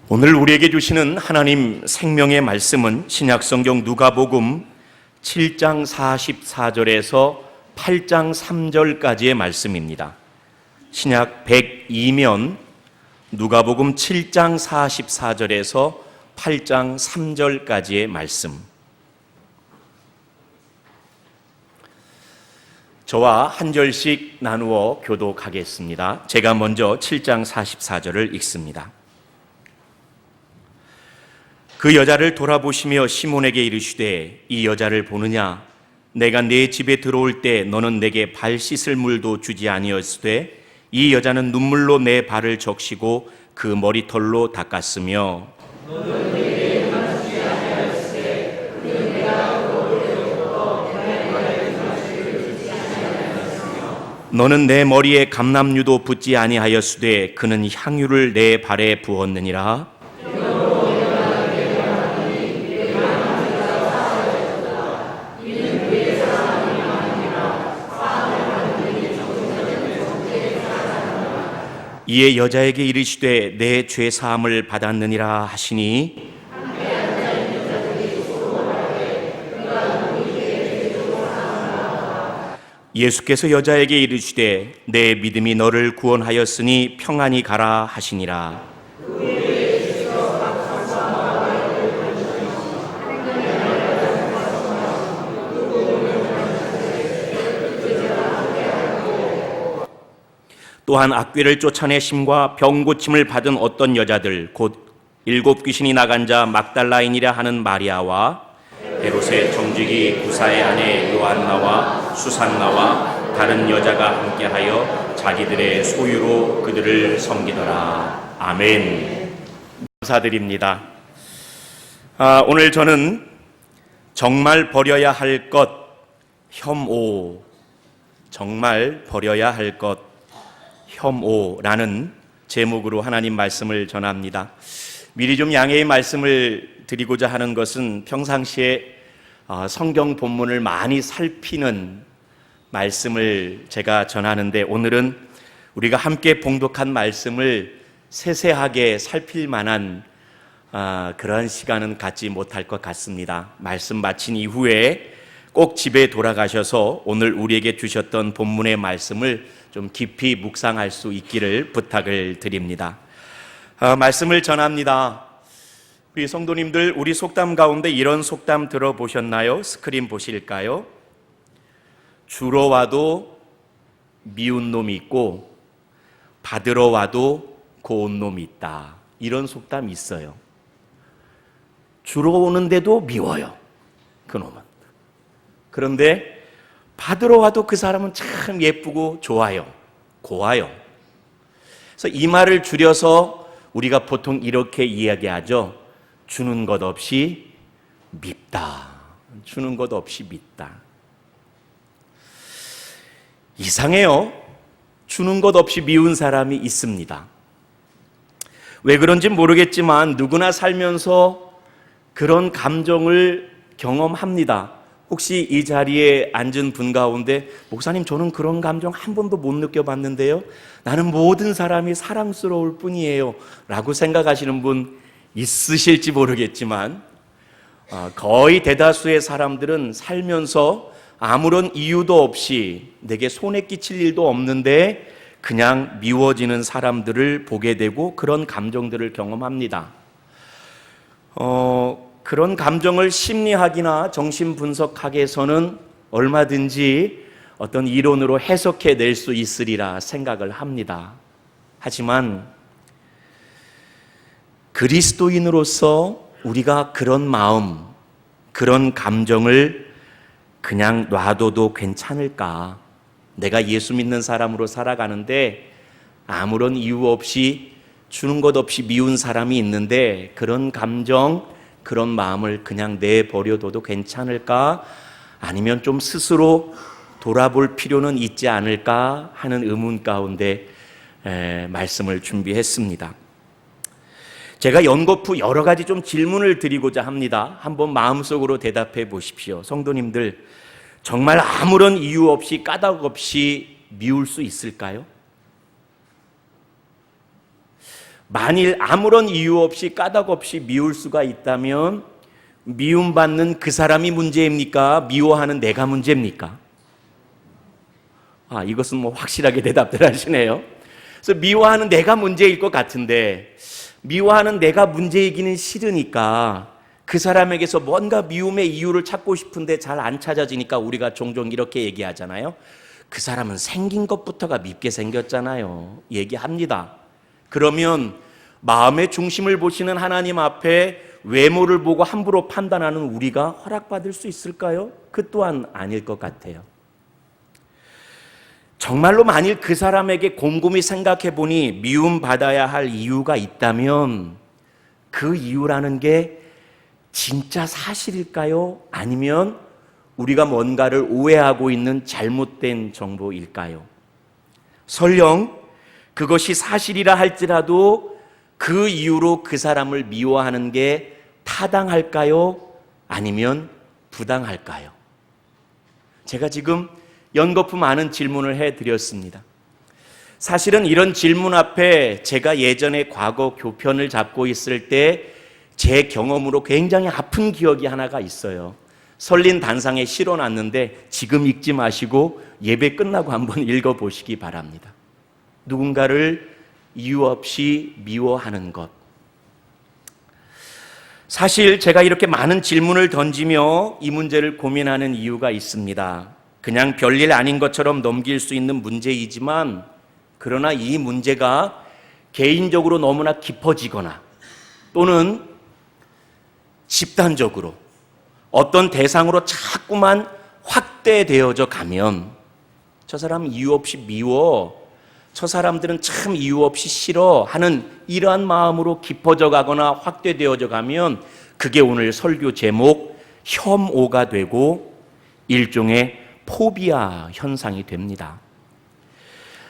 오늘 우리에게 주시는 하나님 생명의 말씀은 신약성경 누가복음 7장 44절에서 8장 3절까지의 말씀입니다. 신약 102면 누가복음 7장 44절에서 8장 3절까지의 말씀. 저와 한 절씩 나누어 교독하겠습니다. 제가 먼저 7장 44절을 읽습니다. 그 여자를 돌아보시며 시몬에게 이르시되 이 여자를 보느냐? 내가 네 집에 들어올 때 너는 내게 발 씻을 물도 주지 아니었으되 이 여자는 눈물로 내 발을 적시고 그 머리털로 닦았으며 너는 내게 발 주지 아니하였으되 그는 내가 들어올 때부터 내 발에 물을 주지 아니하였으며 너는 내 머리에 감람류도 붓지 아니하였으되 그는 향유를 내 발에 부었느니라. 이에 여자에게 이르시되 내 죄 사함을 받았느니라 하시니 예수께서 여자에게 이르시되 내 믿음이 너를 구원하였으니 평안히 가라 하시니라. 또한 악귀를 쫓아내심과 병 고침을 받은 어떤 여자들 곧 7 귀신이 나간 자 막달라인이라 하는 마리아와 헤롯의 정직이 구사의 아내 요한나와 수산나와 다른 여자가 함께하여 자기들의 소유로 그들을 섬기더라. 아멘. 감사드립니다. 오늘 저는 정말 버려야 할 것 혐오, 정말 버려야 할 것 혐오라는 제목으로 하나님 말씀을 전합니다. 미리 좀 양해의 말씀을 드리고자 하는 것은 평상시에 성경 본문을 많이 살피는 말씀을 제가 전하는데 오늘은 우리가 함께 봉독한 말씀을 세세하게 살필 만한 그런 시간은 갖지 못할 것 같습니다. 말씀 마친 이후에 꼭 집에 돌아가셔서 오늘 우리에게 주셨던 본문의 말씀을 좀 깊이 묵상할 수 있기를 부탁을 드립니다. 말씀을 전합니다. 우리 성도님들, 우리 속담 가운데 이런 속담 들어보셨나요? 스크린 보실까요? 주러 와도 미운 놈이 있고 받으러 와도 고운 놈이 있다. 이런 속담이 있어요. 주러 오는데도 미워요, 그놈은. 그런데 받으러 와도 그 사람은 참 예쁘고 좋아요, 고와요. 그래서 이 말을 줄여서 우리가 보통 이렇게 이야기하죠. 주는 것 없이 밉다. 주는 것 없이 밉다. 이상해요. 주는 것 없이 미운 사람이 있습니다. 왜 그런지 모르겠지만 누구나 살면서 그런 감정을 경험합니다. 혹시 이 자리에 앉은 분 가운데 목사님, 저는 그런 감정 한 번도 못 느껴봤는데요, 나는 모든 사람이 사랑스러울 뿐이에요 라고 생각하시는 분 있으실지 모르겠지만 거의 대다수의 사람들은 살면서 아무런 이유도 없이 내게 손에 끼칠 일도 없는데 그냥 미워지는 사람들을 보게 되고 그런 감정들을 경험합니다. 그런 감정을 심리학이나 정신분석학에서는 얼마든지 어떤 이론으로 해석해 낼 수 있으리라 생각을 합니다. 하지만 그리스도인으로서 우리가 그런 마음, 그런 감정을 그냥 놔둬도 괜찮을까? 내가 예수 믿는 사람으로 살아가는데 아무런 이유 없이 주는 것 없이 미운 사람이 있는데 그런 감정, 그런 마음을 그냥 내버려둬도 괜찮을까? 아니면 좀 스스로 돌아볼 필요는 있지 않을까 하는 의문 가운데 말씀을 준비했습니다. 제가 연거푸 여러 가지 좀 질문을 드리고자 합니다. 한번 마음속으로 대답해 보십시오. 성도님들, 정말 아무런 이유 없이 까닭 없이 미울 수 있을까요? 만일 아무런 이유 없이 까닭 없이 미울 수가 있다면 미움받는 그 사람이 문제입니까? 미워하는 내가 문제입니까? 이것은 뭐 확실하게 대답들 하시네요. 그래서 미워하는 내가 문제일 것 같은데 미워하는 내가 문제이기는 싫으니까 그 사람에게서 뭔가 미움의 이유를 찾고 싶은데 잘 안 찾아지니까 우리가 종종 이렇게 얘기하잖아요. 그 사람은 생긴 것부터가 밉게 생겼잖아요. 얘기합니다. 그러면 마음의 중심을 보시는 하나님 앞에 외모를 보고 함부로 판단하는 우리가 허락받을 수 있을까요? 그 또한 아닐 것 같아요. 정말로 만일 그 사람에게 곰곰이 생각해 보니 미움받아야 할 이유가 있다면 그 이유라는 게 진짜 사실일까요? 아니면 우리가 뭔가를 오해하고 있는 잘못된 정보일까요? 설령 그것이 사실이라 할지라도 그 이유로 그 사람을 미워하는 게 타당할까요? 아니면 부당할까요? 제가 지금 연거푸 많은 질문을 해드렸습니다. 사실은 이런 질문 앞에 제가 예전에 과거 교편을 잡고 있을 때 제 경험으로 굉장히 아픈 기억이 하나가 있어요. 설린 단상에 실어놨는데 지금 읽지 마시고 예배 끝나고 한번 읽어보시기 바랍니다. 누군가를 이유 없이 미워하는 것. 사실 제가 이렇게 많은 질문을 던지며 이 문제를 고민하는 이유가 있습니다. 그냥 별일 아닌 것처럼 넘길 수 있는 문제이지만 그러나 이 문제가 개인적으로 너무나 깊어지거나 또는 집단적으로 어떤 대상으로 자꾸만 확대되어져 가면 저 사람 이유 없이 미워, 저 사람들은 참 이유 없이 싫어 하는 이러한 마음으로 깊어져 가거나 확대되어져 가면 그게 오늘 설교 제목 혐오가 되고 일종의 포비아 현상이 됩니다.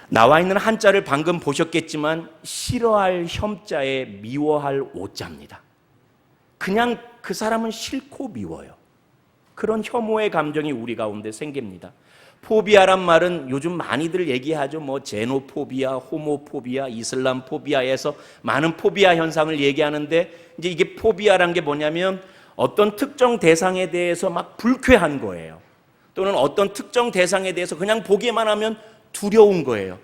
나와 있는 한자를 방금 보셨겠지만 싫어할 혐자에 미워할 오자입니다. 그냥 그 사람은 싫고 미워요. 그런 혐오의 감정이 우리 가운데 생깁니다. 포비아란 말은 요즘 많이들 얘기하죠. 뭐 제노포비아, 호모포비아, 이슬람포비아에서 많은 포비아 현상을 얘기하는데 이제 이게 포비아란 게 뭐냐면 어떤 특정 대상에 대해서 막 불쾌한 거예요. 또는 어떤 특정 대상에 대해서 그냥 보기만 하면 두려운 거예요.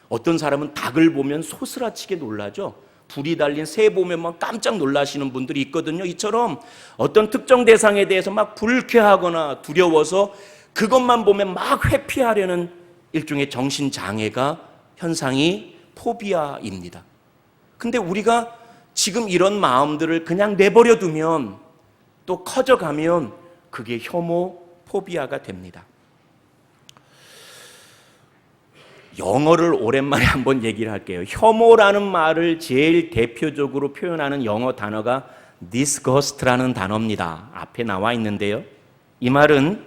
어떤 사람은 닭을 보면 소스라치게 놀라죠. 불이 달린 새 보면 막 깜짝 놀라시는 분들이 있거든요. 이처럼 어떤 특정 대상에 대해서 막 불쾌하거나 두려워서 그것만 보면 막 회피하려는 일종의 정신장애가 현상이 포비아입니다. 근데 우리가 지금 이런 마음들을 그냥 내버려 두면 또 커져가면 그게 혐오, 포비아가 됩니다. 영어를 오랜만에 한번 얘기를 할게요. 혐오라는 말을 제일 대표적으로 표현하는 영어 단어가 disgust라는 단어입니다. 앞에 나와 있는데요. 이 말은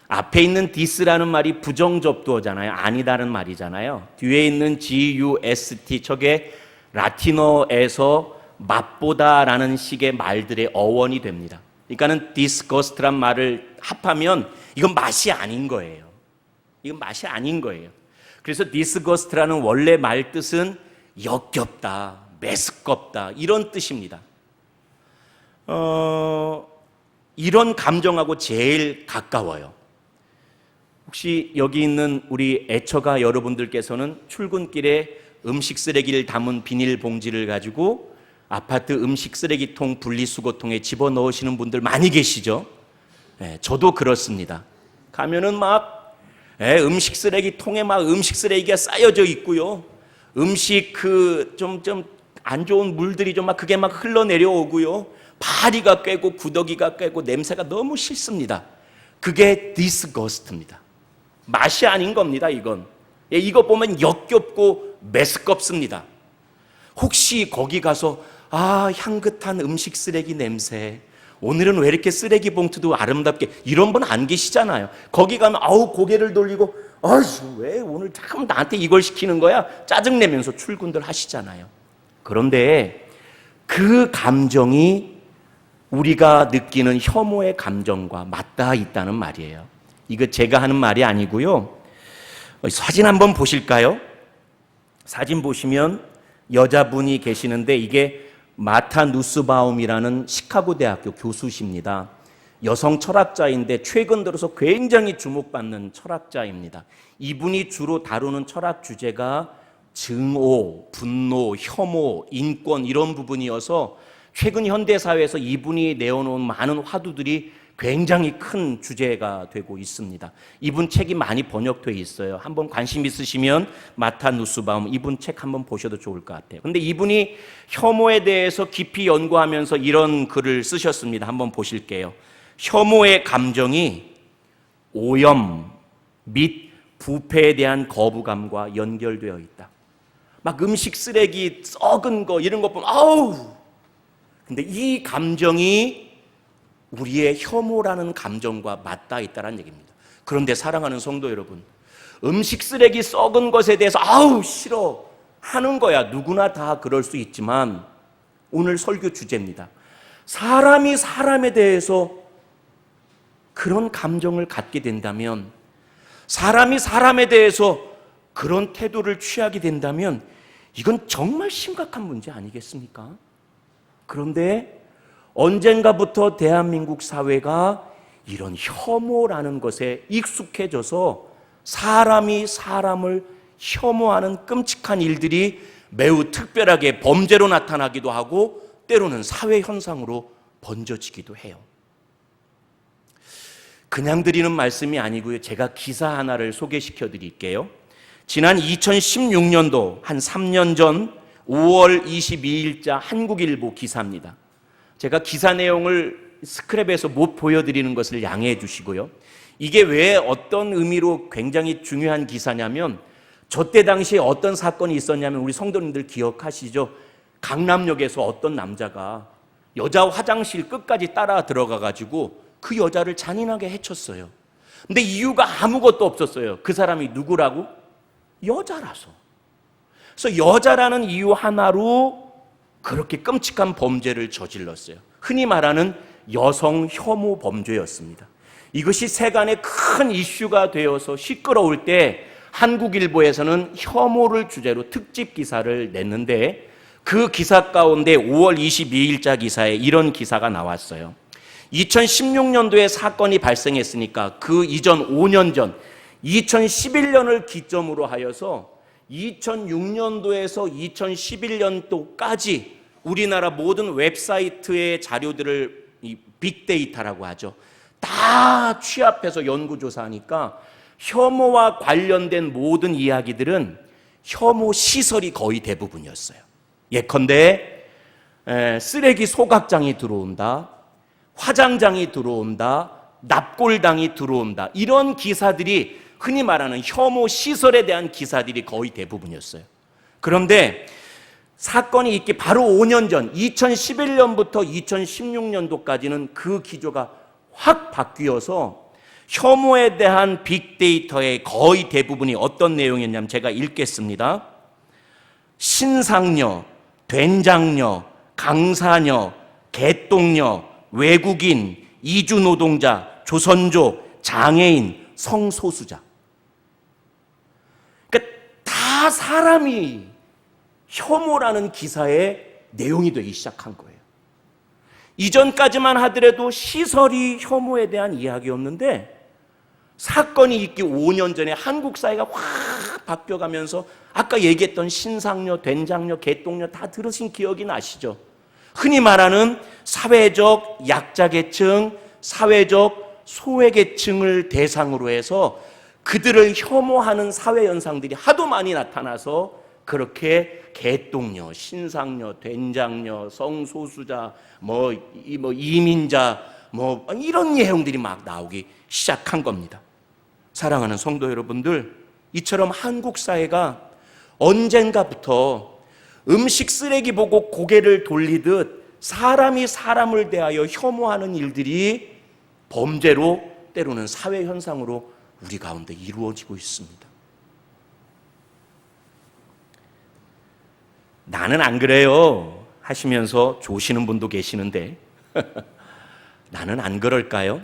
앞에 있는 dis라는 말이 부정접두어잖아요. 아니다는 말이잖아요. 뒤에 있는 gust 저게 라틴어에서 맛보다라는 식의 말들의 어원이 됩니다. 그러니까는 disgust란 말을 합하면 이건 맛이 아닌 거예요. 이건 맛이 아닌 거예요. 그래서 disgust라는 원래 말 뜻은 역겹다, 메스껍다 이런 뜻입니다. 이런 감정하고 제일 가까워요. 혹시 여기 있는 우리 애처가 여러분들께서는 출근길에 음식 쓰레기를 담은 비닐봉지를 가지고 아파트 음식 쓰레기통 분리수거통에 집어넣으시는 분들 많이 계시죠? 네, 저도 그렇습니다. 가면은 막 음식 쓰레기통에 막 음식 쓰레기가 쌓여져 있고요. 음식 좀 안 좋은 물들이 좀 막 그게 막 흘러내려오고요. 파리가 꿰고 구더기가 꿰고 냄새가 너무 싫습니다. 그게 disgust입니다. 맛이 아닌 겁니다, 이건. 이거 보면 역겹고 메스껍습니다. 혹시 거기 가서 향긋한 음식 쓰레기 냄새, 오늘은 왜 이렇게 쓰레기 봉투도 아름답게, 이런 분 안 계시잖아요. 거기 가면 고개를 돌리고 왜 오늘 참 나한테 이걸 시키는 거야? 짜증내면서 출근들 하시잖아요. 그런데 그 감정이 우리가 느끼는 혐오의 감정과 맞닿아 있다는 말이에요. 이거 제가 하는 말이 아니고요. 사진 한번 보실까요? 사진 보시면 여자분이 계시는데 이게 마타 누스바움이라는 시카고 대학교 교수십니다. 여성 철학자인데 최근 들어서 굉장히 주목받는 철학자입니다. 이분이 주로 다루는 철학 주제가 증오, 분노, 혐오, 인권 이런 부분이어서 최근 현대사회에서 이분이 내어놓은 많은 화두들이 굉장히 큰 주제가 되고 있습니다. 이분 책이 많이 번역되어 있어요. 한번 관심 있으시면 마타 누스바움 이분 책 한번 보셔도 좋을 것 같아요. 근데 이분이 혐오에 대해서 깊이 연구하면서 이런 글을 쓰셨습니다. 한번 보실게요. 혐오의 감정이 오염 및 부패에 대한 거부감과 연결되어 있다. 막 음식 쓰레기, 썩은 거 이런 것 보면 아우! 근데 이 감정이 우리의 혐오라는 감정과 맞닿아 있다는 얘기입니다. 그런데 사랑하는 성도 여러분, 음식 쓰레기 썩은 것에 대해서 아우 싫어 하는 거야. 누구나 다 그럴 수 있지만 오늘 설교 주제입니다. 사람이 사람에 대해서 그런 감정을 갖게 된다면, 사람이 사람에 대해서 그런 태도를 취하게 된다면 이건 정말 심각한 문제 아니겠습니까? 그런데 언젠가부터 대한민국 사회가 이런 혐오라는 것에 익숙해져서 사람이 사람을 혐오하는 끔찍한 일들이 매우 특별하게 범죄로 나타나기도 하고 때로는 사회 현상으로 번져지기도 해요. 그냥 드리는 말씀이 아니고요. 제가 기사 하나를 소개시켜 드릴게요. 지난 2016년도 한 3년 전 5월 22일자 한국일보 기사입니다. 제가 기사 내용을 스크랩에서 못 보여드리는 것을 양해해 주시고요. 이게 왜 어떤 의미로 굉장히 중요한 기사냐면 저때 당시에 어떤 사건이 있었냐면 우리 성도님들 기억하시죠? 강남역에서 어떤 남자가 여자 화장실 끝까지 따라 들어가가지고 그 여자를 잔인하게 해쳤어요. 근데 이유가 아무것도 없었어요. 그 사람이 누구라고? 여자라서. 그래서 여자라는 이유 하나로 그렇게 끔찍한 범죄를 저질렀어요. 흔히 말하는 여성 혐오 범죄였습니다. 이것이 세간에 큰 이슈가 되어서 시끄러울 때 한국일보에서는 혐오를 주제로 특집 기사를 냈는데 그 기사 가운데 5월 22일자 기사에 이런 기사가 나왔어요. 2016년도에 사건이 발생했으니까 그 이전 5년 전 2011년을 기점으로 하여서 2006년도에서 2011년도까지 우리나라 모든 웹사이트의 자료들을 빅데이터라고 하죠. 다 취합해서 연구조사하니까 혐오와 관련된 모든 이야기들은 혐오 시설이 거의 대부분이었어요. 예컨대 쓰레기 소각장이 들어온다, 화장장이 들어온다, 납골당이 들어온다, 이런 기사들이 흔히 말하는 혐오 시설에 대한 기사들이 거의 대부분이었어요. 그런데 사건이 있기 바로 5년 전 2011년부터 2016년도까지는 그 기조가 확 바뀌어서 혐오에 대한 빅데이터의 거의 대부분이 어떤 내용이었냐면 제가 읽겠습니다. 신상녀, 된장녀, 강사녀, 개똥녀, 외국인, 이주노동자, 조선족, 장애인, 성소수자. 그러니까 다 사람이 혐오라는 기사의 내용이 되기 시작한 거예요. 이전까지만 하더라도 시설이 혐오에 대한 이야기였는데 사건이 있기 5년 전에 한국 사회가 확 바뀌어가면서 아까 얘기했던 신상녀, 된장녀, 개똥녀 다 들으신 기억이 나시죠? 흔히 말하는 사회적 약자계층, 사회적 소외계층을 대상으로 해서 그들을 혐오하는 사회 현상들이 하도 많이 나타나서 그렇게 개똥녀, 신상녀, 된장녀, 성소수자, 이민자, 이런 내용들이 막 나오기 시작한 겁니다. 사랑하는 성도 여러분들, 이처럼 한국 사회가 언젠가부터 음식 쓰레기 보고 고개를 돌리듯 사람이 사람을 대하여 혐오하는 일들이 범죄로 때로는 사회 현상으로 우리 가운데 이루어지고 있습니다. 나는 안 그래요 하시면서 조시는 분도 계시는데 나는 안 그럴까요?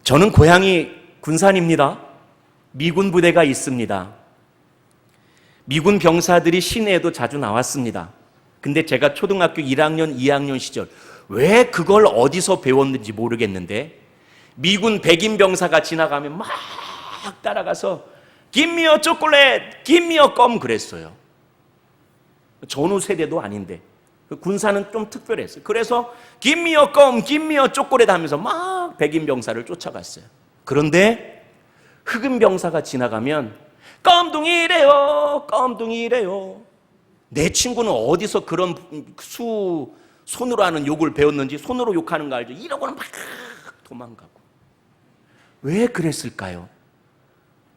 저는 고향이 군산입니다. 미군 부대가 있습니다. 미군 병사들이 시내에도 자주 나왔습니다. 근데 제가 초등학교 1학년, 2학년 시절 왜 그걸 어디서 배웠는지 모르겠는데 미군 백인 병사가 지나가면 막 따라가서 Give me a chocolate, give me a gum 그랬어요. 전후 세대도 아닌데 군사는 좀 특별했어요. 그래서 Give me a gum, give me a chocolate 하면서 막 백인 병사를 쫓아갔어요. 그런데 흑인 병사가 지나가면 껌둥이래요, 껌둥이래요. 내 친구는 어디서 그런 손으로 하는 욕을 배웠는지 손으로 욕하는 거 알죠? 이러고는 막 도망가고. 왜 그랬을까요?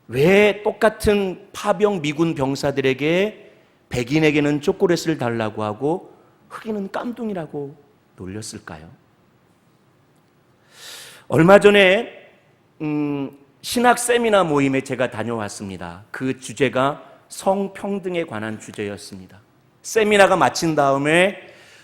왜 똑같은 파병 미군 병사들에게 백인에게는 초콜릿을 달라고 하고 흑인은 깜둥이라고 놀렸을까요? 얼마 전에 신학 세미나 모임에 제가 다녀왔습니다. 그 주제가 성평등에 관한 주제였습니다. 세미나가 마친 다음에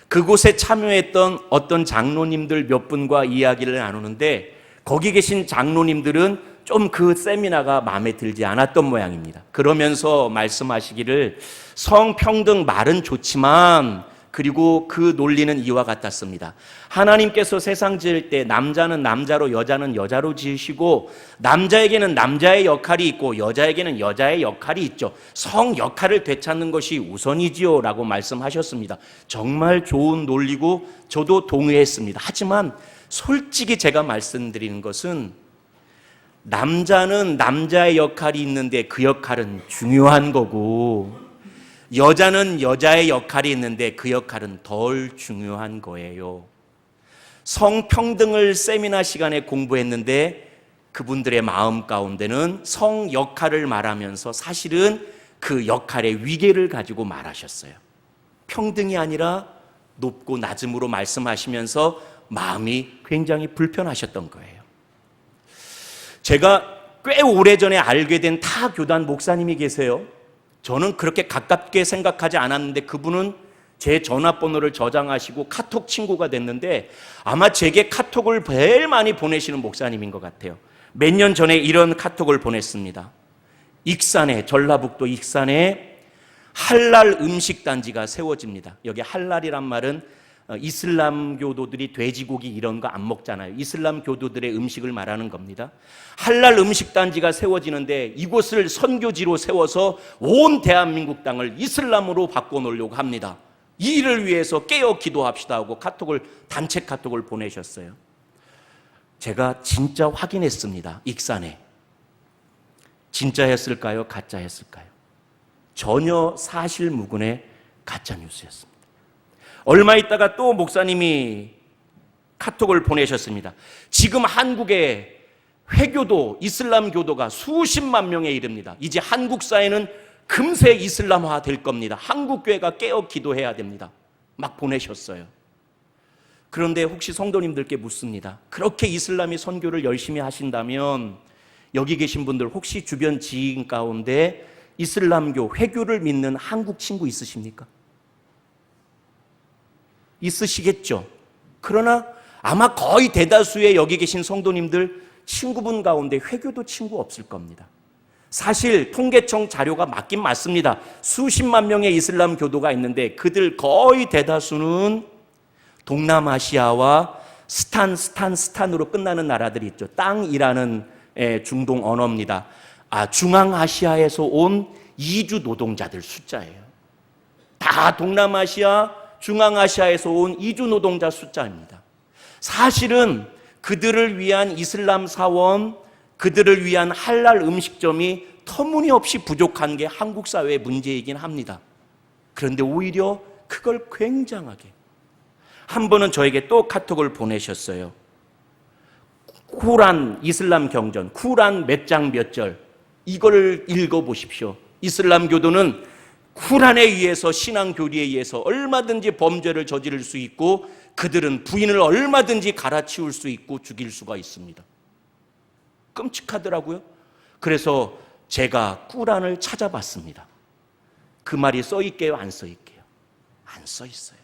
그곳에 참여했던 어떤 장로님들 몇 분과 이야기를 나누는데 거기 계신 장로님들은 좀 그 세미나가 마음에 들지 않았던 모양입니다. 그러면서 말씀하시기를 성평등 말은 좋지만 그리고 그 논리는 이와 같았습니다. 하나님께서 세상 지을 때 남자는 남자로 여자는 여자로 지으시고 남자에게는 남자의 역할이 있고 여자에게는 여자의 역할이 있죠. 성 역할을 되찾는 것이 우선이지요 라고 말씀하셨습니다. 정말 좋은 논리고 저도 동의했습니다. 하지만 솔직히 제가 말씀드리는 것은 남자는 남자의 역할이 있는데 그 역할은 중요한 거고 여자는 여자의 역할이 있는데 그 역할은 덜 중요한 거예요. 성평등을 세미나 시간에 공부했는데 그분들의 마음 가운데는 성 역할을 말하면서 사실은 그 역할의 위계를 가지고 말하셨어요. 평등이 아니라 높고 낮음으로 말씀하시면서 마음이 굉장히 불편하셨던 거예요. 제가 꽤 오래전에 알게 된 타 교단 목사님이 계세요. 저는 그렇게 가깝게 생각하지 않았는데 그분은 제 전화번호를 저장하시고 카톡 친구가 됐는데 아마 제게 카톡을 제일 많이 보내시는 목사님인 것 같아요. 몇 년 전에 이런 카톡을 보냈습니다. 익산에, 전라북도 익산에 할랄 음식단지가 세워집니다. 여기 할랄이란 말은 이슬람 교도들이 돼지고기 이런 거 안 먹잖아요. 이슬람 교도들의 음식을 말하는 겁니다. 할랄 음식단지가 세워지는데 이곳을 선교지로 세워서 온 대한민국 땅을 이슬람으로 바꿔놓으려고 합니다. 이 일을 위해서 깨어 기도합시다 하고 단체 카톡을 보내셨어요. 제가 진짜 확인했습니다. 익산에. 진짜였을까요? 가짜였을까요? 전혀 사실무근의 가짜뉴스였습니다. 얼마 있다가 또 목사님이 카톡을 보내셨습니다. 지금 한국의 회교도, 이슬람 교도가 수십만 명에 이릅니다. 이제 한국 사회는 금세 이슬람화 될 겁니다. 한국 교회가 깨어 기도해야 됩니다. 막 보내셨어요. 그런데 혹시 성도님들께 묻습니다. 그렇게 이슬람이 선교를 열심히 하신다면 여기 계신 분들 혹시 주변 지인 가운데 이슬람교, 회교를 믿는 한국 친구 있으십니까? 있으시겠죠. 그러나 아마 거의 대다수의 여기 계신 성도님들 친구분 가운데 회교도 친구 없을 겁니다. 사실 통계청 자료가 맞긴 맞습니다. 수십만 명의 이슬람 교도가 있는데 그들 거의 대다수는 동남아시아와 스탄으로 끝나는 나라들이 있죠. 땅이라는 중동 언어입니다. 중앙아시아에서 온 이주 노동자들 숫자예요. 다 동남아시아, 중앙아시아에서 온 이주 노동자 숫자입니다. 사실은 그들을 위한 이슬람 사원, 그들을 위한 할랄 음식점이 터무니없이 부족한 게 한국 사회의 문제이긴 합니다. 그런데 오히려 그걸 굉장하게 한 번은 저에게 또 카톡을 보내셨어요. 쿠란 이슬람 경전, 쿠란 몇 장 몇 절 이걸 읽어보십시오. 이슬람 교도는 쿠란에 의해서 신앙 교리에 의해서 얼마든지 범죄를 저지를 수 있고 그들은 부인을 얼마든지 갈아치울 수 있고 죽일 수가 있습니다. 끔찍하더라고요. 그래서 제가 쿠란을 찾아봤습니다. 그 말이 써 있게요, 안 써 있게요? 안 써 있어요.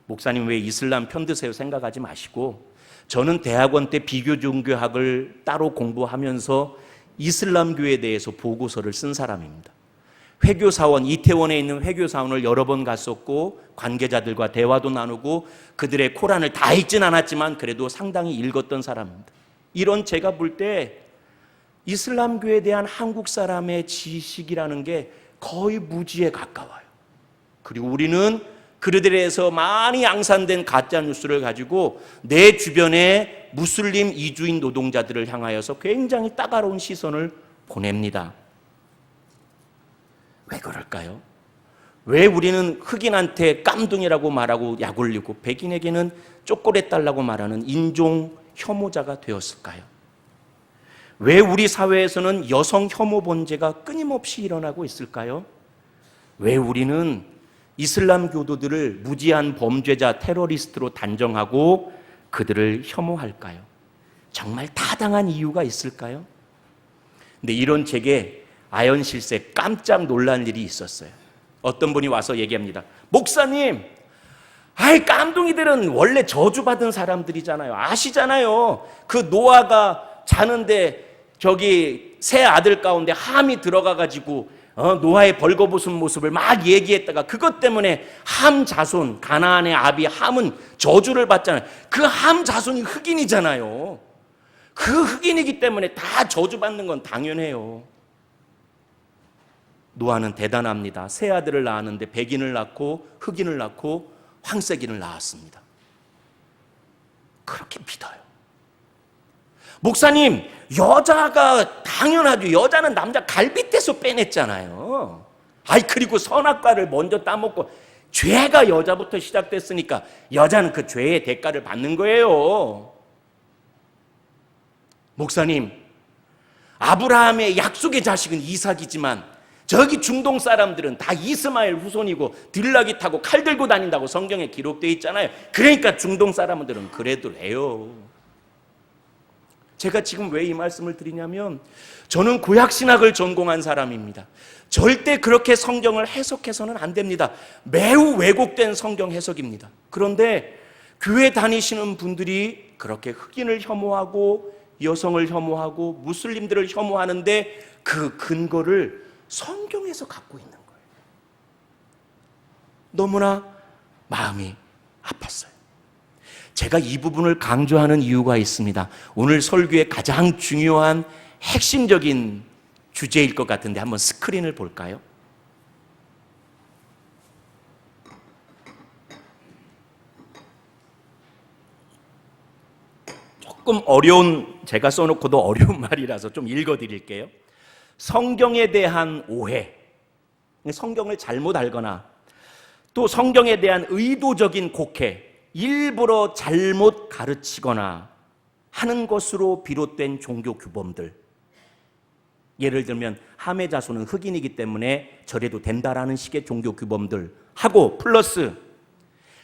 목사님 왜 이슬람 편드세요 생각하지 마시고 저는 대학원 때 비교 종교학을 따로 공부하면서 이슬람교에 대해서 보고서를 쓴 사람입니다. 회교사원, 이태원에 있는 회교사원을 여러 번 갔었고 관계자들과 대화도 나누고 그들의 코란을 다 읽진 않았지만 그래도 상당히 읽었던 사람입니다. 이런 제가 볼 때 이슬람교에 대한 한국 사람의 지식이라는 게 거의 무지에 가까워요. 그리고 우리는 그들에 대해서 많이 양산된 가짜 뉴스를 가지고 내 주변의 무슬림 이주인 노동자들을 향하여서 굉장히 따가운 시선을 보냅니다. 왜 그럴까요? 왜 우리는 흑인한테 깜둥이라고 말하고 약 올리고 백인에게는 쪼꼬렛 달라고 말하는 인종 혐오자가 되었을까요? 왜 우리 사회에서는 여성 혐오 범죄가 끊임없이 일어나고 있을까요? 왜 우리는 이슬람 교도들을 무지한 범죄자, 테러리스트로 단정하고 그들을 혐오할까요? 정말 타당한 이유가 있을까요? 근데 이런 제게 아연실세 깜짝 놀란 일이 있었어요. 어떤 분이 와서 얘기합니다. 목사님, 깜둥이들은 원래 저주받은 사람들이잖아요. 아시잖아요. 그 노아가 자는데 저기 세 아들 가운데 함이 들어가가지고 노아의 벌거벗은 모습을 막 얘기했다가 그것 때문에 함 자손, 가나안의 아비 함은 저주를 받잖아요. 그 함 자손이 흑인이잖아요. 그 흑인이기 때문에 다 저주받는 건 당연해요. 노아는 대단합니다. 세 아들을 낳았는데 백인을 낳고 흑인을 낳고 황색인을 낳았습니다. 그렇게 믿어요. 목사님, 여자가 당연하죠. 여자는 남자 갈빗대서 빼냈잖아요. 그리고 선악과를 먼저 따먹고 죄가 여자부터 시작됐으니까 여자는 그 죄의 대가를 받는 거예요. 목사님, 아브라함의 약속의 자식은 이삭이지만 저기 중동 사람들은 다 이스마엘 후손이고 들나귀 타고 칼 들고 다닌다고 성경에 기록되어 있잖아요. 그러니까 중동 사람들은 그래도 해요. 제가 지금 왜 이 말씀을 드리냐면 저는 구약신학을 전공한 사람입니다. 절대 그렇게 성경을 해석해서는 안 됩니다. 매우 왜곡된 성경 해석입니다. 그런데 교회 다니시는 분들이 그렇게 흑인을 혐오하고 여성을 혐오하고 무슬림들을 혐오하는데 그 근거를 성경에서 갖고 있는 거예요. 너무나 마음이 아팠어요. 제가 이 부분을 강조하는 이유가 있습니다. 오늘 설교의 가장 중요한 핵심적인 주제일 것 같은데 한번 스크린을 볼까요? 조금 어려운, 제가 써놓고도 어려운 말이라서 좀 읽어드릴게요. 성경에 대한 오해, 성경을 잘못 알거나 또 성경에 대한 의도적인 곡해, 일부러 잘못 가르치거나 하는 것으로 비롯된 종교 규범들. 예를 들면 함의 자손은 흑인이기 때문에 저래도 된다라는 식의 종교 규범들 하고 플러스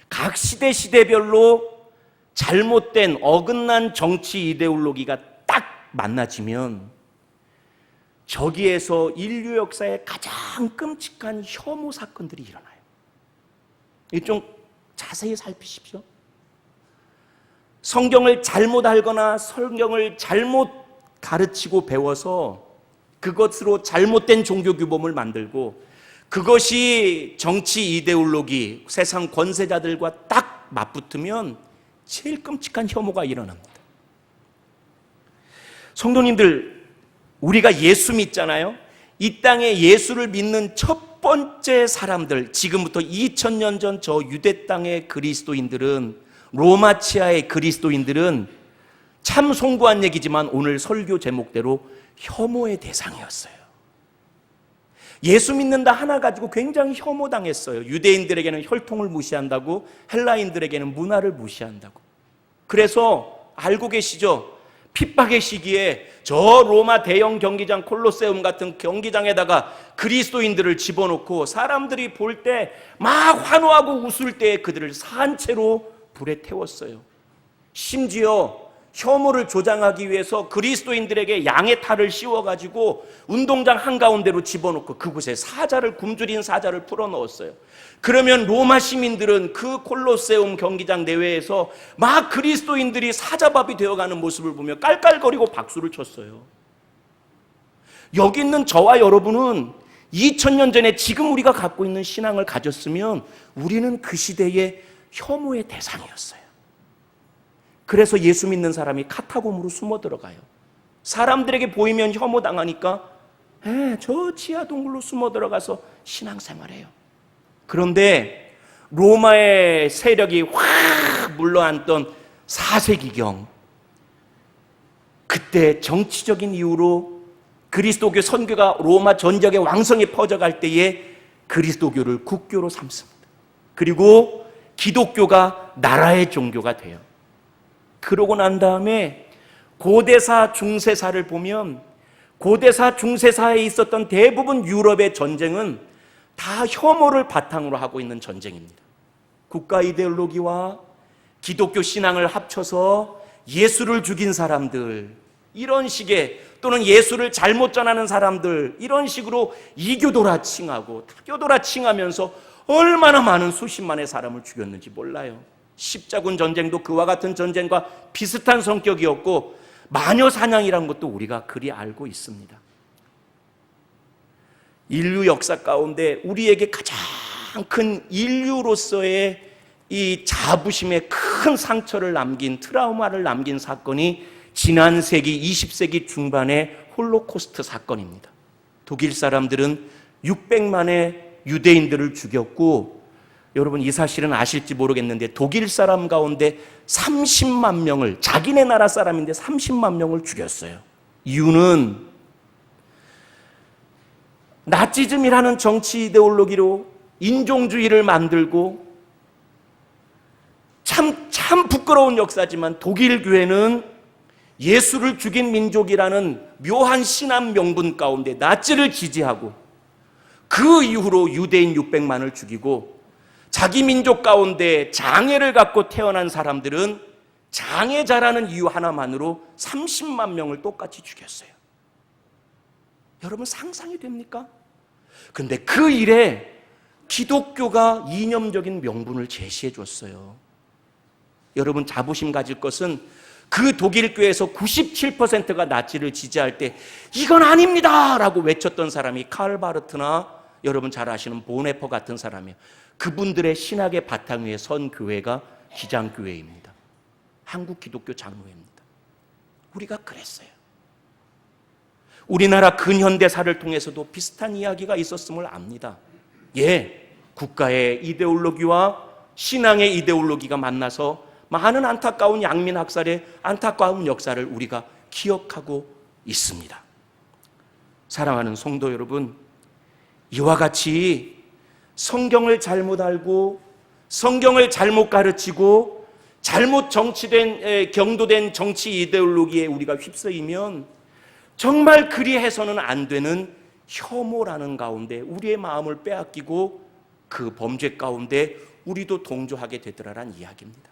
각 시대별로 잘못된 어긋난 정치 이데올로기가 딱 만나지면 저기에서 인류 역사의 가장 끔찍한 혐오 사건들이 일어나요. 이 좀 자세히 살피십시오. 성경을 잘못 알거나 성경을 잘못 가르치고 배워서 그것으로 잘못된 종교 규범을 만들고 그것이 정치 이데올로기, 세상 권세자들과 딱 맞붙으면 제일 끔찍한 혐오가 일어납니다. 성도님들, 우리가 예수 믿잖아요. 이 땅에 예수를 믿는 첫 번째 사람들, 지금부터 2000년 전 저 유대 땅의 그리스도인들은, 로마 치하의 그리스도인들은 참 송구한 얘기지만 오늘 설교 제목대로 혐오의 대상이었어요. 예수 믿는다 하나 가지고 굉장히 혐오당했어요. 유대인들에게는 혈통을 무시한다고, 헬라인들에게는 문화를 무시한다고. 그래서 알고 계시죠? 핍박의 시기에 저 로마 대형 경기장 콜로세움 같은 경기장에다가 그리스도인들을 집어넣고 사람들이 볼 때 막 환호하고 웃을 때 그들을 산채로 불에 태웠어요. 심지어 혐오를 조장하기 위해서 그리스도인들에게 양의 탈을 씌워가지고 운동장 한가운데로 집어넣고 그곳에 사자를, 굶주린 사자를 풀어넣었어요. 그러면 로마 시민들은 그 콜로세움 경기장 내외에서 막 그리스도인들이 사자밥이 되어가는 모습을 보며 깔깔거리고 박수를 쳤어요. 여기 있는 저와 여러분은 2000년 전에 지금 우리가 갖고 있는 신앙을 가졌으면 우리는 그 시대의 혐오의 대상이었어요. 그래서 예수 믿는 사람이 카타콤으로 숨어 들어가요. 사람들에게 보이면 혐오당하니까 저 지하 동굴로 숨어 들어가서 신앙생활해요. 그런데 로마의 세력이 확 물러앉던 4세기경, 그때 정치적인 이유로 그리스도교 선교가 로마 전역에 왕성히 퍼져갈 때에 그리스도교를 국교로 삼습니다. 그리고 기독교가 나라의 종교가 돼요. 그러고 난 다음에 고대사 중세사를 보면 고대사 중세사에 있었던 대부분 유럽의 전쟁은 다 혐오를 바탕으로 하고 있는 전쟁입니다. 국가 이데올로기와 기독교 신앙을 합쳐서 예수를 죽인 사람들, 이런 식의, 또는 예수를 잘못 전하는 사람들, 이런 식으로 이교도라 칭하고 타교도라 칭하면서 얼마나 많은 수십만의 사람을 죽였는지 몰라요. 십자군 전쟁도 그와 같은 전쟁과 비슷한 성격이었고, 마녀 사냥이라는 것도 우리가 그리 알고 있습니다. 인류 역사 가운데 우리에게 가장 큰 인류로서의 이 자부심에 큰 상처를 남긴, 트라우마를 남긴 사건이 지난 세기 20세기 중반의 홀로코스트 사건입니다. 독일 사람들은 600만의 유대인들을 죽였고, 여러분 이 사실은 아실지 모르겠는데 독일 사람 가운데 30만 명을, 자기네 나라 사람인데 30만 명을 죽였어요. 이유는 나치즘이라는 정치 이데올로기로 인종주의를 만들고, 참 부끄러운 역사지만 독일 교회는 예수를 죽인 민족이라는 묘한 신앙 명분 가운데 나치를 지지하고, 그 이후로 유대인 600만을 죽이고, 자기 민족 가운데 장애를 갖고 태어난 사람들은 장애자라는 이유 하나만으로 30만 명을 똑같이 죽였어요. 여러분 상상이 됩니까? 근데 그 일에 기독교가 이념적인 명분을 제시해 줬어요. 여러분 자부심 가질 것은 그 독일 교회에서 97%가 나치를 지지할 때 이건 아닙니다 라고 외쳤던 사람이 칼 바르트나 여러분 잘 아시는 보네퍼 같은 사람이에요. 그분들의 신학의 바탕 위에 선 교회가 기장교회입니다. 한국 기독교 장로회입니다. 우리가 그랬어요. 우리나라 근현대사를 통해서도 비슷한 이야기가 있었음을 압니다. 국가의 이데올로기와 신앙의 이데올로기가 만나서 많은 안타까운 양민학살의 안타까운 역사를 우리가 기억하고 있습니다. 사랑하는 성도 여러분, 이와 같이 성경을 잘못 알고 성경을 잘못 가르치고 잘못 경도된 정치 이데올로기에 우리가 휩쓰이면 정말 그리해서는 안 되는 혐오라는 가운데 우리의 마음을 빼앗기고 그 범죄 가운데 우리도 동조하게 되더라란 이야기입니다.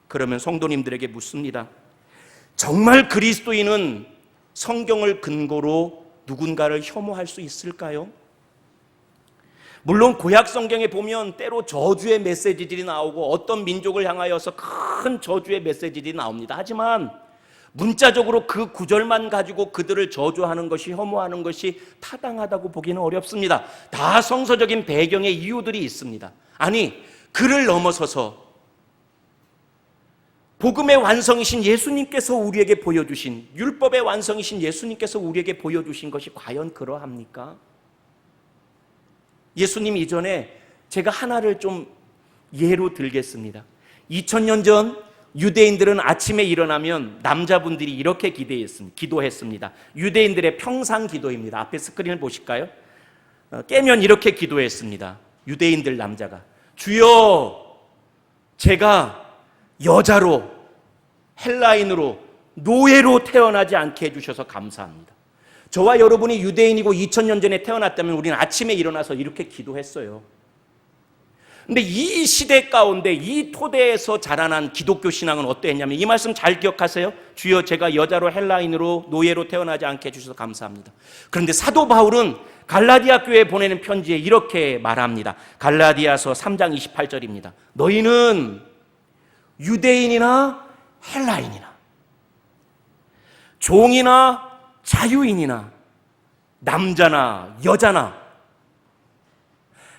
그러면 성도님들에게 묻습니다. 정말 그리스도인은 성경을 근거로 누군가를 혐오할 수 있을까요? 물론 구약 성경에 보면 때로 저주의 메시지들이 나오고 어떤 민족을 향하여서 큰 저주의 메시지들이 나옵니다. 하지만 문자적으로 그 구절만 가지고 그들을 저주하는 것이, 혐오하는 것이 타당하다고 보기는 어렵습니다. 다 성서적인 배경의 이유들이 있습니다. 아니, 그를 넘어서서 복음의 완성이신 예수님께서 우리에게 보여주신, 율법의 완성이신 예수님께서 우리에게 보여주신 것이 과연 그러합니까? 예수님 이전에 제가 하나를 좀 예로 들겠습니다. 2000년 전 유대인들은 아침에 일어나면 남자분들이 이렇게 기도했습니다. 유대인들의 평상 기도입니다. 앞에 스크린을 보실까요? 깨면 이렇게 기도했습니다. 유대인들 남자가, 주여, 제가 여자로, 헬라인으로, 노예로 태어나지 않게 해주셔서 감사합니다. 저와 여러분이 유대인이고 2000년 전에 태어났다면 우리는 아침에 일어나서 이렇게 기도했어요. 근데 이 시대 가운데 이 토대에서 자라난 기독교 신앙은 어떠했냐면 이 말씀 잘 기억하세요. 주여, 제가 여자로, 헬라인으로, 노예로 태어나지 않게 해주셔서 감사합니다. 그런데 사도 바울은 갈라디아 교회에 보내는 편지에 이렇게 말합니다. 갈라디아서 3장 28절입니다. 너희는 유대인이나 헬라인이나 종이나 자유인이나 남자나 여자나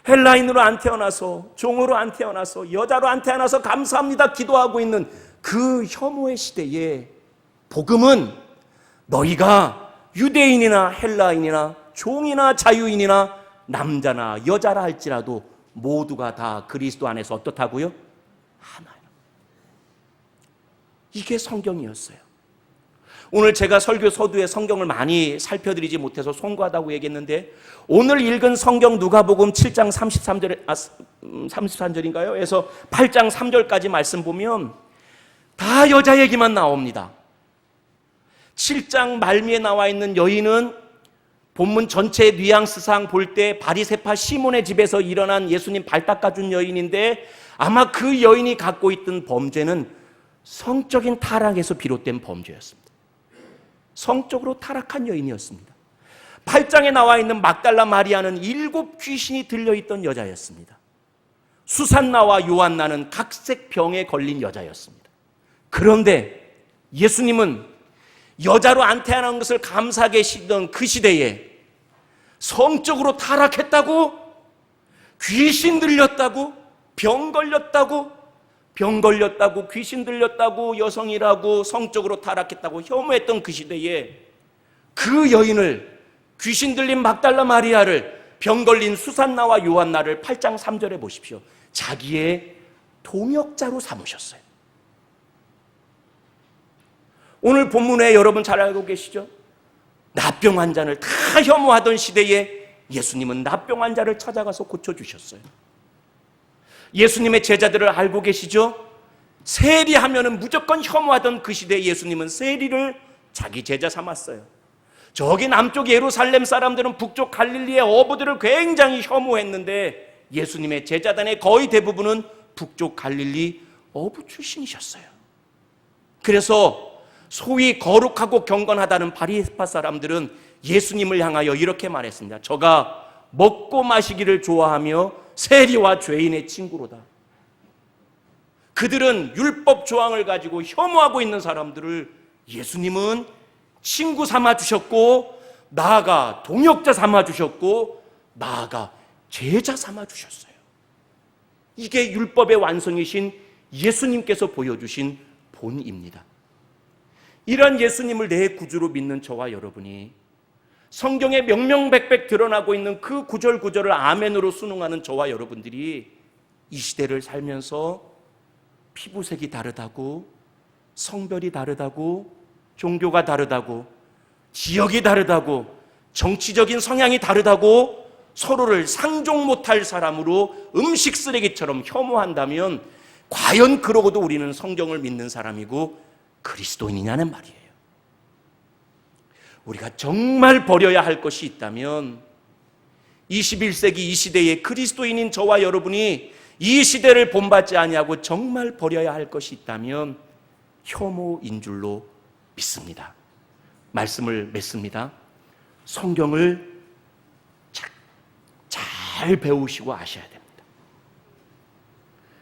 헬라인으로 안 태어나서, 종으로 안 태어나서, 여자로 안 태어나서 감사합니다 기도하고 있는 그 혐오의 시대에 복음은 너희가 유대인이나 헬라인이나 종이나 자유인이나 남자나 여자라 할지라도 모두가 다 그리스도 안에서 어떻다고요? 하나요. 이게 성경이었어요. 오늘 제가 설교 서두에 성경을 많이 살펴드리지 못해서 송구하다고 얘기했는데, 오늘 읽은 성경 누가복음 7장 33절인가요? 에서 8장 3절까지 말씀 보면 다 여자 얘기만 나옵니다. 7장 말미에 나와 있는 여인은 본문 전체 뉘앙스상 볼 때 바리새파 시몬의 집에서 일어난 예수님 발 닦아준 여인인데, 아마 그 여인이 갖고 있던 범죄는 성적인 타락에서 비롯된 범죄였습니다. 성적으로 타락한 여인이었습니다. 8장에 나와 있는 막달라 마리아는 7 귀신이 들려있던 여자였습니다. 수산나와 요한나는 각색 병에 걸린 여자였습니다. 그런데 예수님은 여자로 안 태어난 것을 감사하게 계시던 그 시대에 성적으로 타락했다고, 귀신 들렸다고, 병 걸렸다고, 귀신 들렸다고, 여성이라고, 성적으로 타락했다고 혐오했던 그 시대에 그 여인을, 귀신 들린 막달라 마리아를, 병 걸린 수산나와 요한나를 8장 3절에 보십시오. 자기의 동역자로 삼으셨어요. 오늘 본문에 여러분 잘 알고 계시죠? 납병 환자를 다 혐오하던 시대에 예수님은 납병 환자를 찾아가서 고쳐주셨어요. 예수님의 제자들을 알고 계시죠? 세리하면은 무조건 혐오하던 그 시대에 예수님은 세리를 자기 제자 삼았어요. 저기 남쪽 예루살렘 사람들은 북쪽 갈릴리의 어부들을 굉장히 혐오했는데 예수님의 제자단의 거의 대부분은 북쪽 갈릴리 어부 출신이셨어요. 그래서 소위 거룩하고 경건하다는 바리새파 사람들은 예수님을 향하여 이렇게 말했습니다. 저가 먹고 마시기를 좋아하며 세리와 죄인의 친구로다. 그들은 율법 조항을 가지고 혐오하고 있는 사람들을 예수님은 친구 삼아주셨고, 나아가 동역자 삼아주셨고, 나아가 제자 삼아주셨어요. 이게 율법의 완성이신 예수님께서 보여주신 본입니다. 이런 예수님을 내 구주로 믿는 저와 여러분이 성경에 명명백백 드러나고 있는 그 구절구절을 아멘으로 순응하는 저와 여러분들이 이 시대를 살면서 피부색이 다르다고, 성별이 다르다고, 종교가 다르다고, 지역이 다르다고, 정치적인 성향이 다르다고 서로를 상종 못할 사람으로 음식 쓰레기처럼 혐오한다면 과연 그러고도 우리는 성경을 믿는 사람이고 그리스도인이냐는 말이에요. 우리가 정말 버려야 할 것이 있다면 21세기 이 시대에 그리스도인인 저와 여러분이 이 시대를 본받지 아니하고 정말 버려야 할 것이 있다면 혐오인 줄로 믿습니다. 말씀을 맺습니다. 성경을 잘 배우시고 아셔야 됩니다.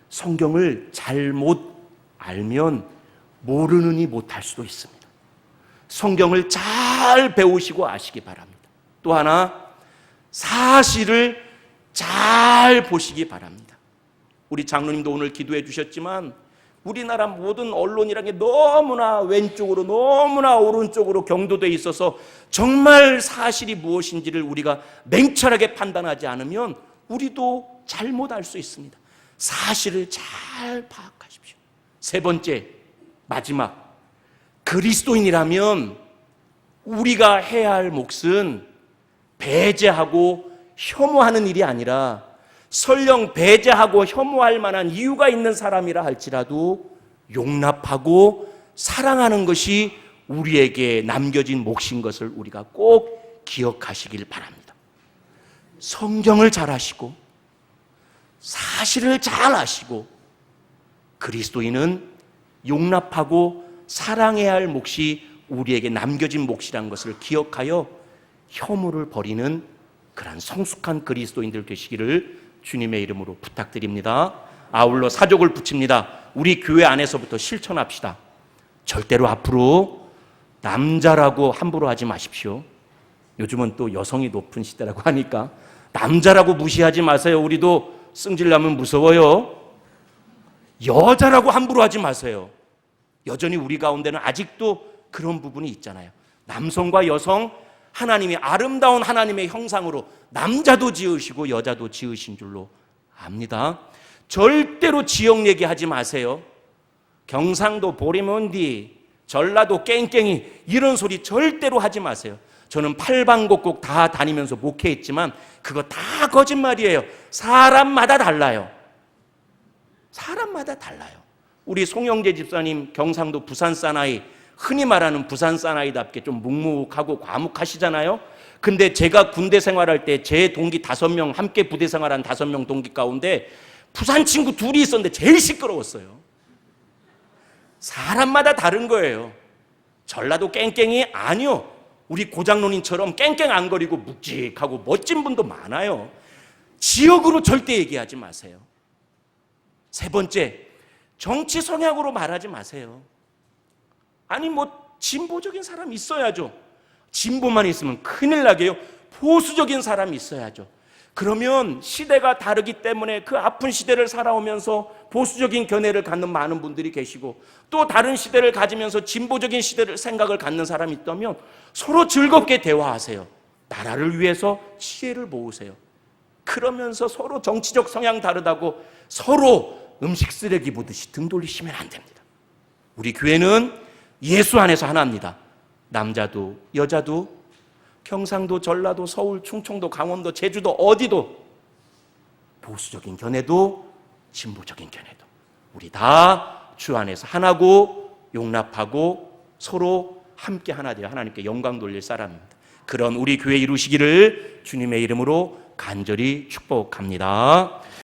성경을 잘못 알면 모르느니 못할 수도 있습니다. 성경을 잘 배우시고 아시기 바랍니다. 또 하나, 사실을 잘 보시기 바랍니다. 우리 장로님도 오늘 기도해 주셨지만 우리나라 모든 언론이라는 게 너무나 왼쪽으로 너무나 오른쪽으로 경도되어 있어서 정말 사실이 무엇인지를 우리가 냉철하게 판단하지 않으면 우리도 잘못 알 수 있습니다. 사실을 잘 파악하십시오. 세 번째, 마지막, 그리스도인이라면 우리가 해야 할 몫은 배제하고 혐오하는 일이 아니라 설령 배제하고 혐오할 만한 이유가 있는 사람이라 할지라도 용납하고 사랑하는 것이 우리에게 남겨진 몫인 것을 우리가 꼭 기억하시길 바랍니다. 성경을 잘 아시고 사실을 잘 아시고 그리스도인은 용납하고 사랑해야 할 몫이 우리에게 남겨진 몫이라는 것을 기억하여 혐오를 버리는 그런 성숙한 그리스도인들 되시기를 주님의 이름으로 부탁드립니다. 아울러 사족을 붙입니다. 우리 교회 안에서부터 실천합시다. 절대로 앞으로 남자라고 함부로 하지 마십시오. 요즘은 또 여성이 높은 시대라고 하니까 남자라고 무시하지 마세요. 우리도 승질나면 무서워요. 여자라고 함부로 하지 마세요. 여전히 우리 가운데는 아직도 그런 부분이 있잖아요. 남성과 여성, 하나님이 아름다운 하나님의 형상으로 남자도 지으시고 여자도 지으신 줄로 압니다. 절대로 지역 얘기하지 마세요. 경상도 보리먼디, 전라도 깽깽이 이런 소리 절대로 하지 마세요. 저는 팔방곡곡 다 다니면서 목회했지만 그거 다 거짓말이에요. 사람마다 달라요. 사람마다 달라요. 우리 송영재 집사님 경상도 부산 사나이, 흔히 말하는 부산 사나이답게 좀 묵묵하고 과묵하시잖아요. 근데 제가 군대 생활할 때 제 동기 5명, 함께 부대 생활한 5명 동기 가운데 부산 친구 둘이 있었는데 제일 시끄러웠어요. 사람마다 다른 거예요. 전라도 깽깽이 아니요. 우리 고장로님처럼 깽깽 안 거리고 묵직하고 멋진 분도 많아요. 지역으로 절대 얘기하지 마세요. 세 번째, 정치 성향으로 말하지 마세요. 아니 진보적인 사람이 있어야죠. 진보만 있으면 큰일 나게요. 보수적인 사람이 있어야죠. 그러면 시대가 다르기 때문에 그 아픈 시대를 살아오면서 보수적인 견해를 갖는 많은 분들이 계시고 또 다른 시대를 가지면서 진보적인 시대를 생각을 갖는 사람이 있다면 서로 즐겁게 대화하세요. 나라를 위해서 지혜를 모으세요. 그러면서 서로 정치적 성향 다르다고 서로 음식 쓰레기 보듯이 등 돌리시면 안 됩니다. 우리 교회는 예수 안에서 하나입니다. 남자도 여자도 경상도, 전라도, 서울, 충청도, 강원도, 제주도 어디도 보수적인 견해도 진보적인 견해도 우리 다 주 안에서 하나고 용납하고 서로 함께 하나 되어 하나님께 영광 돌릴 사람입니다. 그런 우리 교회 이루시기를 주님의 이름으로 간절히 축복합니다.